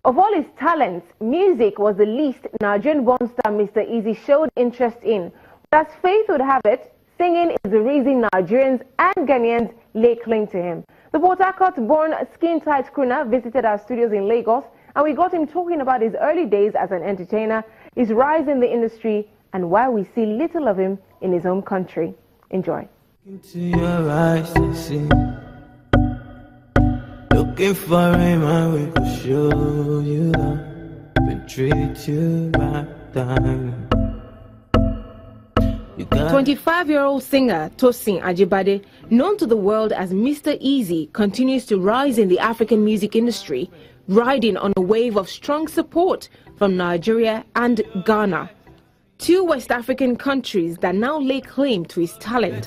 Of all his talents, music was the least Nigerian-born star Mr EAZI showed interest in. But as fate would have it, singing is the reason Nigerians and Ghanaians lay claim to him. The Port Harcourt-born skin-tight crooner visited our studios in Lagos, and we got him talking about his early days as an entertainer, his rise in the industry, and why we see little of him in his home country. Enjoy. Into your eyes, I see. Looking for a man we could show you love, and treat you right down. 25-year-old singer Tosin Ajibade, known to the world as Mr EAZI, continues to rise in the African music industry, riding on a wave of strong support from Nigeria and Ghana, two West African countries that now lay claim to his talent.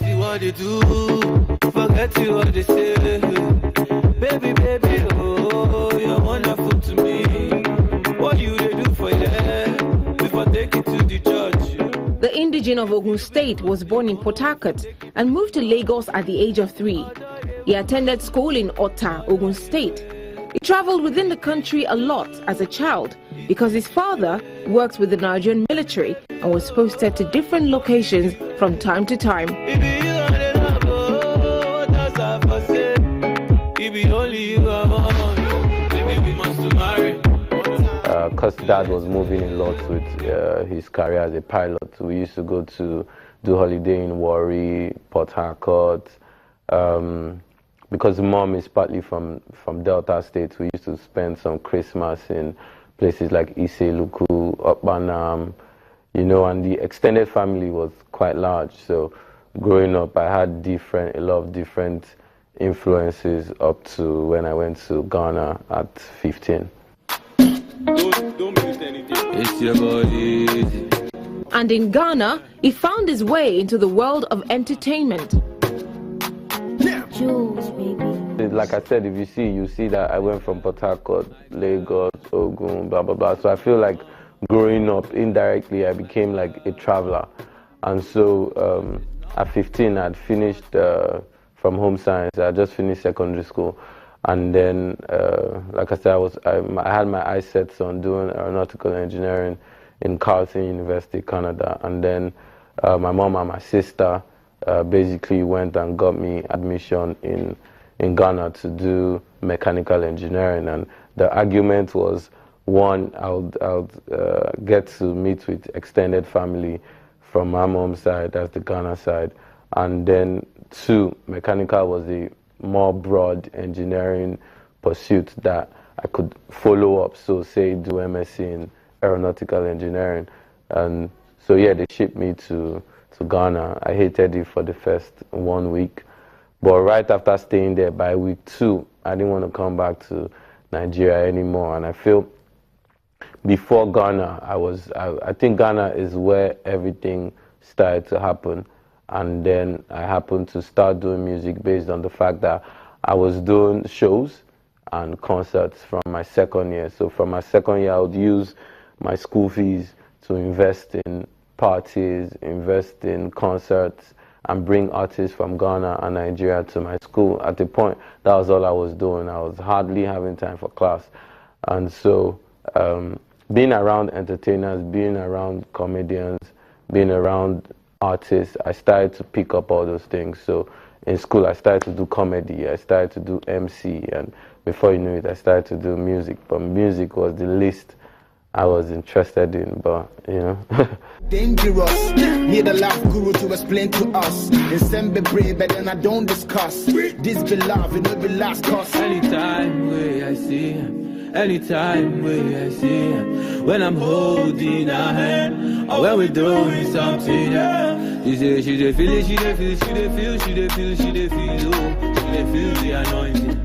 Baby, baby, oh, you're wonderful to me. What you do for them before take it to the church? The indigene of Ogun State was born in Port Harcourt and moved to Lagos at the age of 3. He attended school in Ota, Ogun State. He traveled within the country a lot as a child because his father worked with the Nigerian military and was posted to different locations from time to time. Because Dad was moving a lot with his career as a pilot. We used to go to do holiday in Warri, Port Harcourt. Because Mom is partly from Delta State, we used to spend some Christmas in places like Iseluku, Okpanam, you know, and the extended family was quite large. So growing up, I had a lot of different influences up to when I went to Ghana at 15. It's your body. And in Ghana, he found his way into the world of entertainment. Jules, baby. Like I said, if you see that I went from Port Harcourt, Lagos, Ogun, blah, blah, blah. So I feel like growing up, indirectly, I became like a traveler. And so at 15, I'd finished from home science. I just finished secondary school. And then, like I said, I had my eyes set on doing aeronautical engineering in Carleton University, Canada. And then my mom and my sister basically went and got me admission in Ghana to do mechanical engineering. And the argument was, one, I would get to meet with extended family from my mom's side, that's the Ghana side. And then, two, mechanical was the more broad engineering pursuit that I could follow up, so say do MSc in aeronautical engineering. And so yeah, they shipped me to Ghana. I hated it for the first 1 week, but right after staying there, by week 2, I didn't want to come back to Nigeria anymore. And I feel before Ghana, I think Ghana is where everything started to happen. And then I happened to start doing music based on the fact that I was doing shows and concerts from my second year. So from my second year, I would use my school fees to invest in parties, invest in concerts, and bring artists from Ghana and Nigeria to my school. At the point, that was all I was doing. I was hardly having time for class. And so being around entertainers, being around comedians, being around artists, I started to pick up all those things. So in school, I started to do comedy, I started to do MC, and before you knew it, I started to do music. But music was the least I was interested in, but you know. Dangerous, need a life guru to explain to us. And send me brave, but then I don't discuss. This be love, it will be last cause. Anytime where I see him, anytime where I see him, when I'm holding her hand, or when we're doing something, she say she dey feel it, she dey feel, she dey feel, she dey feel, she dey feel, oh, she dey feel the anointing.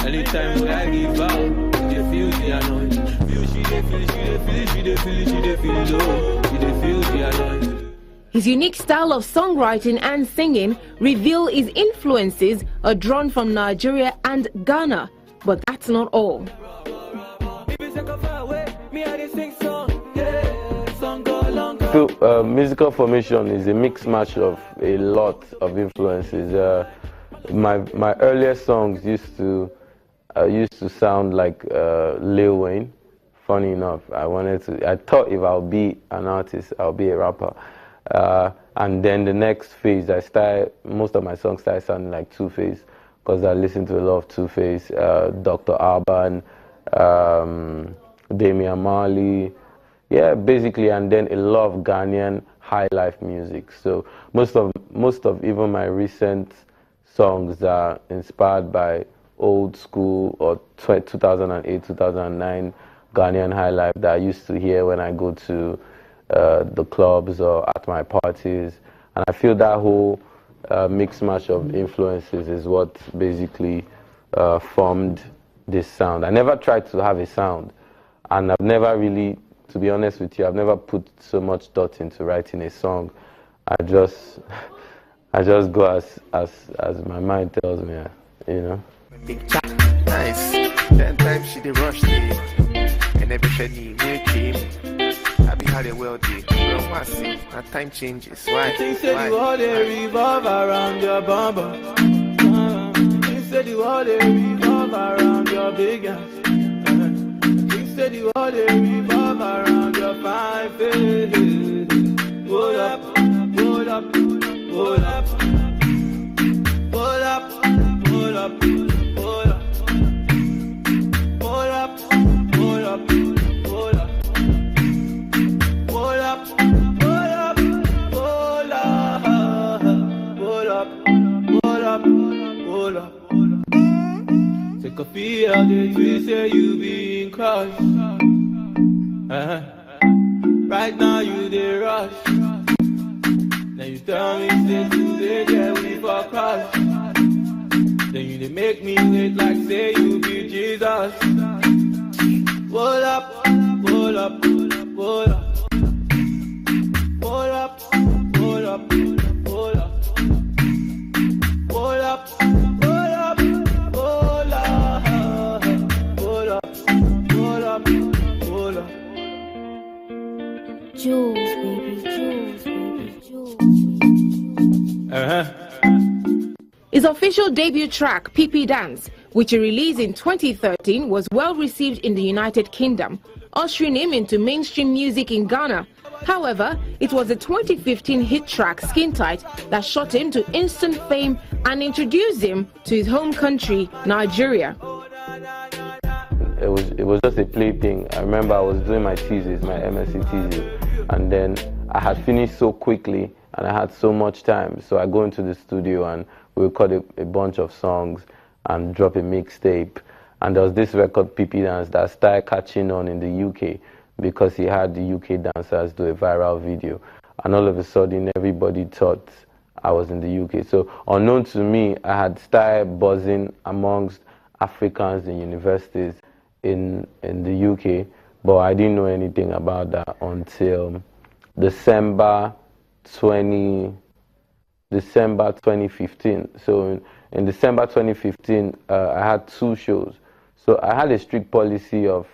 Anytime where I give out, she dey feel the anointing. She dey feel, she dey feel, she dey feel, she dey feel, oh, she dey feel the anointing. His unique style of songwriting and singing reveal his influences are drawn from Nigeria and Ghana. But that's not all. So, musical formation is a mixed match of a lot of influences. My earliest songs used to I used to sound like Lil Wayne. Funny enough, I thought if I'll be an artist, I'll be a rapper. And then the next phase, most of my songs started sounding like Two-Face, because I listened to a lot of Two-Face, Dr. Alban, Damian Marley, yeah, basically, and then a lot of Ghanaian high life music. So most of even my recent songs are inspired by old school or 2008, 2009 Ghanaian high life that I used to hear when I go to the clubs or at my parties. And I feel that whole mix match of influences is what basically formed this sound. I never tried to have a sound, and I've never really, to be honest with you, I've never put so much thought into writing a song. I just go as my mind tells me, you know. Big chat, nice. 10 times she did rush me, and every shady make him. I be had a well day. Don't want to see, my time changes. Why? Things said you all they revolve around your bumper. Things said you all they revolve around your big ass. Things said you all they revolve around your fine face. Hold up, hold up, hold up, hold up, hold up, hold up, hold up, hold up, hold up. Take a feel of the twist, say you being crushed. Right now you dey rush. Then you tell me say today that we for crush. Then you dey make me wait like say you be Jesus. Hold up, hold up, hold up. Hold up, hold up, hold up. Hold up, hold up, hold up. Hold up, hold up, hold up. Jules, baby, Jules, baby, Jules. His official debut track, PP Dance, which he released in 2013, was well received in the United Kingdom, ushering him into mainstream music in Ghana. However, it was the 2015 hit track Skin Tight that shot him to instant fame and introduced him to his home country, Nigeria. It was just a plaything. I remember I was doing my thesis, my MSc thesis, and then I had finished so quickly and I had so much time. So I go into the studio and we record a bunch of songs and drop a mixtape. And there was this record, PP Dance, that started catching on in the UK because he had the UK dancers do a viral video. And all of a sudden, everybody thought I was in the UK. So unknown to me, I had started buzzing amongst Africans in universities in the UK, but I didn't know anything about that until December 2015. So in December 2015, I had 2 shows. So I had a strict policy of,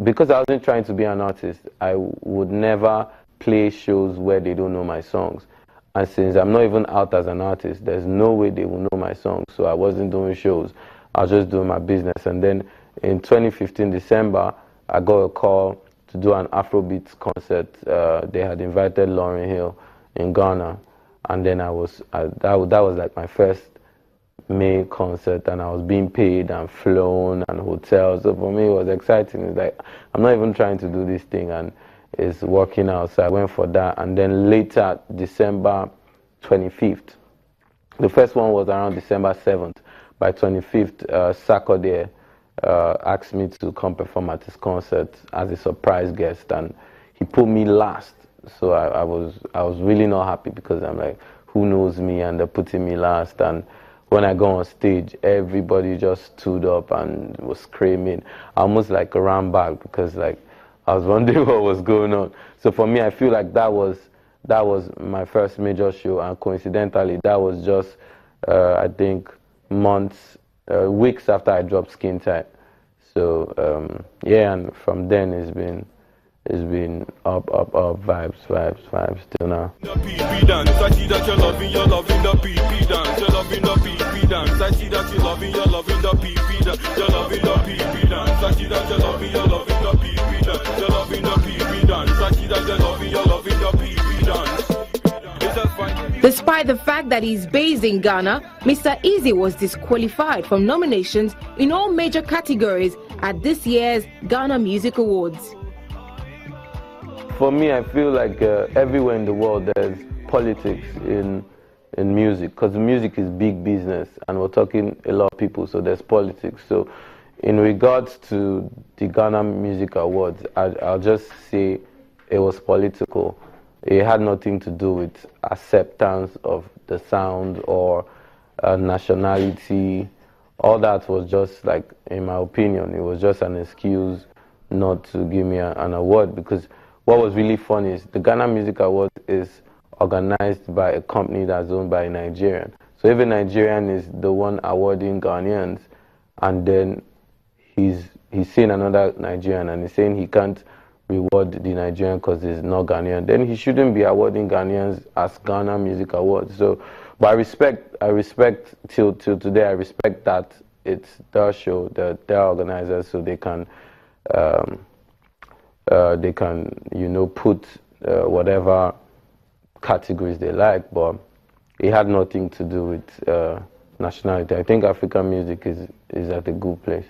because I wasn't trying to be an artist, I would never play shows where they don't know my songs. And since I'm not even out as an artist, there's no way they will know my songs. So I wasn't doing shows. I was just doing my business. And then in 2015, December, I got a call to do an Afrobeats concert. They had invited Lauryn Hill in Ghana. And then that was like my first main concert, and I was being paid and flown and hotels. So for me, it was exciting. It's like, I'm not even trying to do this thing and it's working out. So I went for that. And then later, December 25th, the first one was around December 7th. By 25th, Sarkodie asked me to come perform at his concert as a surprise guest, and he put me last. So I was really not happy because I'm like, who knows me, and they're putting me last. And when I go on stage, everybody just stood up and was screaming. I almost like ran back because like I was wondering what was going on. So for me, I feel like that was my first major show, and coincidentally, that was just I think weeks after I dropped Skin Tight. So yeah, and from then it's been up, vibes till now. The PP dance, I see that you're loving the PP dance. You're loving the PP dance. I see that you're loving the PP dance. You're loving the PP dance. I see that you're loving the PP dance. You're loving the PP dance. I see that you're loving the PP dance. Despite the fact that he's based in Ghana, Mr. EAZI was disqualified from nominations in all major categories at this year's Ghana Music Awards. For me, I feel like everywhere in the world there's politics in music, because music is big business and we're talking a lot of people, so there's politics. So in regards to the Ghana Music Awards, I'll just say it was political. It had nothing to do with acceptance of the sound or nationality. All that was just, like, in my opinion, it was just an excuse not to give me an award, because what was really funny is the Ghana Music Award is organized by a company that's owned by a Nigerian. So if a Nigerian is the one awarding Ghanaians, and then he's seeing another Nigerian and he's saying he can't reward the Nigerian because he's not Ghanaian, then he shouldn't be awarding Ghanaians as Ghana Music Awards. So, but I respect till today, I respect that it's their show, their organizers, so they can put whatever categories they like, but it had nothing to do with nationality. I think African music is at a good place.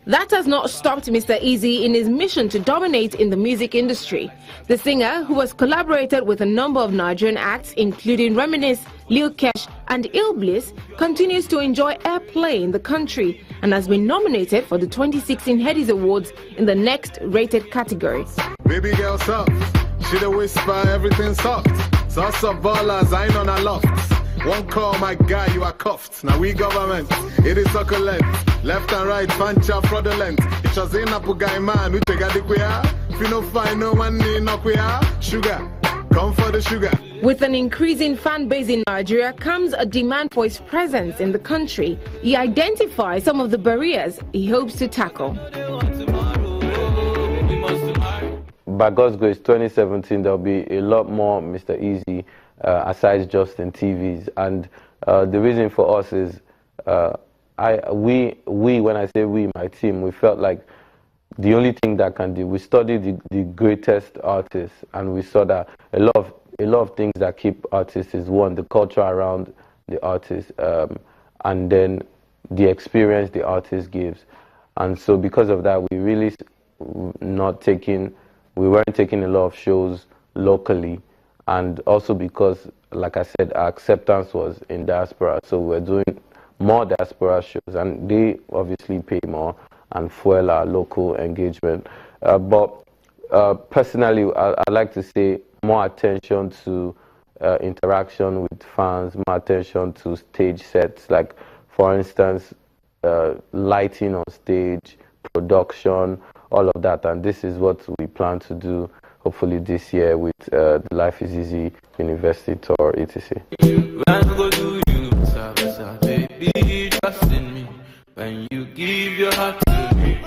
That has not stopped Mr. EAZI in his mission to dominate in the music industry. The singer, who has collaborated with a number of Nigerian acts, including Reminisce, Lil Kesh and Ill Bliss, continues to enjoy airplay in the country and has been nominated for the 2016 Headies Awards in the Next Rated category. Baby girl soft, she the whisper everything soft. Sauce of ballers, I ain't on a loft. One call, my guy, you are cuffed. Now we government, it is succulent. Left and right, pancha fraudulent. It was in a guy man, we take a diquia. If you don't find no one, no queer. Sugar, come for the sugar. With an increasing fan base in Nigeria comes a demand for his presence in the country. He identifies some of the barriers he hopes to tackle. By God's grace, 2017, there'll be a lot more Mr. EAZI aside just in TVs. And the reason for us is, when I say we, my team, we felt like the only thing that can do, we studied the greatest artists, and we saw that a lot of things that keep artists is, one, the culture around the artist, and then the experience the artist gives. And so because of that, we weren't taking a lot of shows locally, and also because, like I said, our acceptance was in diaspora, so we're doing more diaspora shows, and they obviously pay more and fuel our local engagement. But personally, I like to say more attention to interaction with fans, more attention to stage sets, like, for instance, lighting on stage, production, all of that. And this is what we plan to do hopefully this year with the Life is Easy University Tour, etc. Baby, trust in me when you give your heart to me.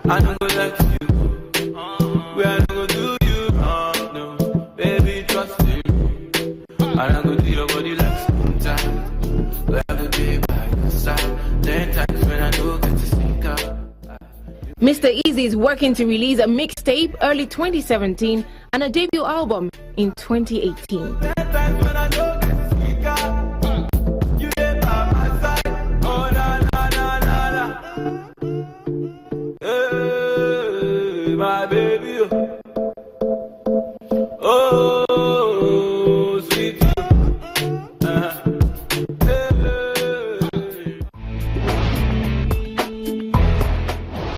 I don't go let you go. We are not gonna do you. No, baby, trust in me. I don't go do your body like spoon time. We have a day by your side. 10 times when I don't get to sneak up. Mr. EAZI is working to release a mixtape early 2017 and a debut album in 2018.